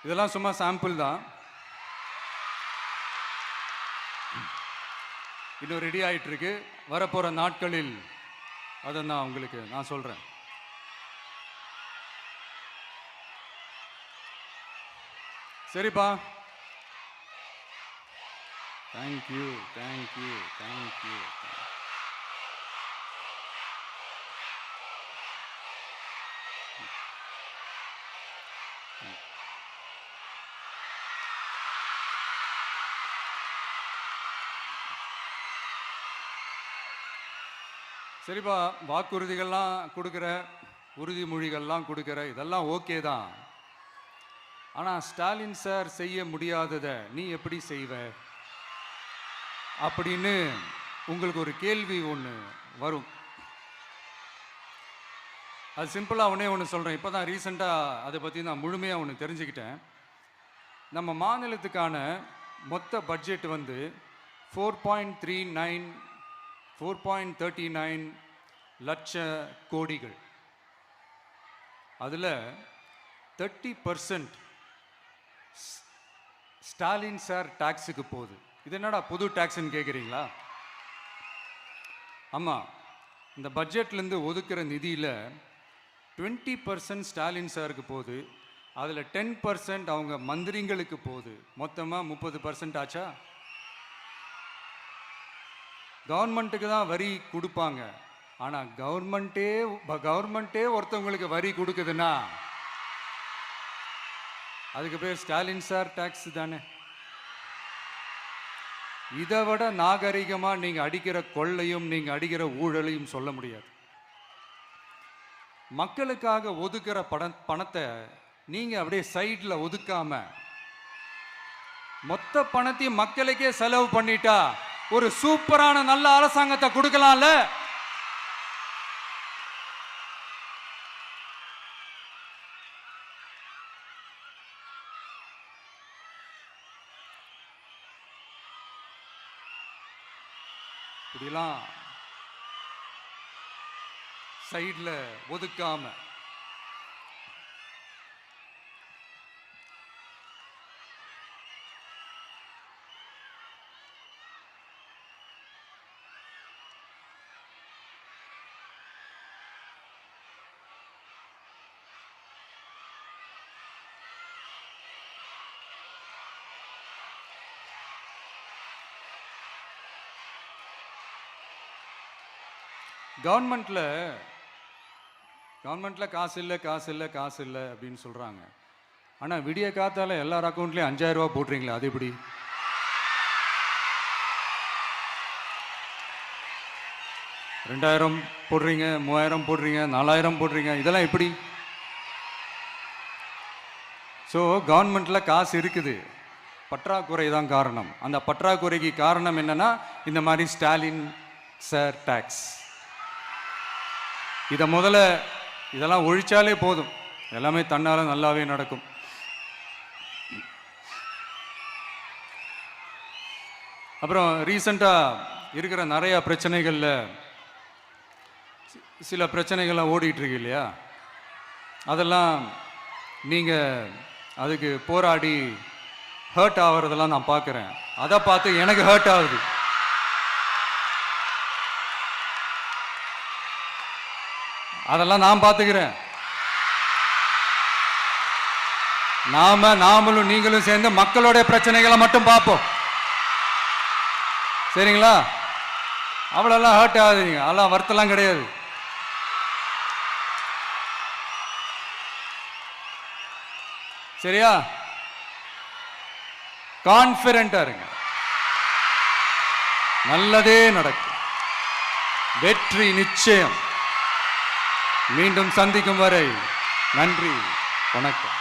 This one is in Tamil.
இதெல்லாம் சும்மா சாம்பிள் தான். இன்னும் ரெடி ஆகிட்டு இருக்கு. வரப்போகிற நாட்களில் அதை நான் உங்களுக்கு நான் சொல்கிறேன். சரிப்பா, தேங்க்யூ தேங்க்யூ தேங்க்யூ. சரிப்பா, வாக்குறுதிகள்லாம் கொடுக்குற, உறுதிமொழிகள்லாம் கொடுக்குற, இதெல்லாம் ஓகே தான். ஆனால் ஸ்டாலின் சார் செய்ய முடியாததை நீ எப்படி செய்வ அப்படின்னு உங்களுக்கு ஒரு கேள்வி ஒன்று வரும். அது சிம்பிளாக ஒன்று சொல்கிறேன். இப்போ தான் ரீசெண்டாக அதை பற்றி நான் முழுமையாக ஒன்று தெரிஞ்சுக்கிட்டேன். நம்ம மாநிலத்துக்கான மொத்த பட்ஜெட் வந்து 4.39 லட்ச கோடிகள். அதில் 30% ஸ்டாலின் சார் டாக்ஸுக்கு போகுது. இது என்னடா புது டாக்ஸ்ன்னு கேட்குறீங்களா? ஆமாம், இந்த பட்ஜெட்லேருந்து ஒதுக்குற நிதியில் 20% ஸ்டாலின் சாருக்கு போகுது. அதில் 10% அவங்க மந்திரிங்களுக்கு போகுது. மொத்தமாக 30% ஆச்சா? கவர்மெண்ட்டுக்கு தான் வரி கொடுப்பாங்க. ஆனால் கவர்மெண்ட்டே ஒருத்தவங்களுக்கு வரி கொடுக்குதுன்னா அதுக்கு பேர் ஸ்டாலின் சார் டாக்ஸ் தானே. இதை விட நாகரிகமாக நீங்கள் அடிக்கிற கொள்ளையும் நீங்கள் அடிக்கிற ஊழலையும் சொல்ல முடியாது. மக்களுக்காக ஒதுக்குற பணத்தை நீங்கள் அப்படியே சைடில் ஒதுக்காம மொத்த பணத்தையும் மக்களுக்கே செலவு பண்ணிட்டா ஒரு சூப்பரான நல்ல அரசாங்கத்தை கொடுக்கலாம்ல. இப்படிலாம் சைடில் ஒதுக்காம கவர்மெண்ட்ல காசு இல்லை அப்படின்னு சொல்றாங்க. ஆனால் விடிய காத்தால எல்லார் அக்கௌண்ட்லேயும் 5000 ரூபா போட்டுறீங்களா? அது எப்படி? $2000 போடுறீங்க, 3000 போடுறீங்க, 4000 போடுறீங்க, இதெல்லாம் எப்படி? ஸோ கவர்மெண்ட்ல காசு இருக்குது, பற்றாக்குறை தான் காரணம். அந்த பற்றாக்குறைக்கு காரணம் என்னன்னா இந்த மாதிரி ஸ்டாலின் சார் டாக்ஸ். இதை முதல்ல இதெல்லாம் ஒழிச்சாலே போதும், எல்லாமே தன்னால நல்லாவே நடக்கும். அப்புறம் ரீசண்டாக இருக்கிற நிறைய பிரச்சனைகளில் சில பிரச்சனைகள்லாம் ஓடிட்டு இருக்கு இல்லையா? அதெல்லாம் நீங்கள் அதுக்கு போராடி ஹர்ட் ஆகிறதெல்லாம் நான் பார்க்குறேன். அதை பார்த்து எனக்கு ஹர்ட் ஆகுது. அதெல்லாம் நான் பார்த்துக்கிறேன். நாமளும் நீங்களும் சேர்ந்து மக்களுடைய பிரச்சனைகளை மட்டும் பார்ப்போம். சரிங்களா? அவ்வளோலாம் ஹர்ட் ஆகுதுங்க, அதெல்லாம் வருத்தலாம் கிடையாது. சரியா? கான்ஃபிடென்ட்டா இருங்க, நல்லதே நடக்கும், வெற்றி நிச்சயம். மீண்டும் சந்திக்கும் வரை நன்றி, வணக்கம்.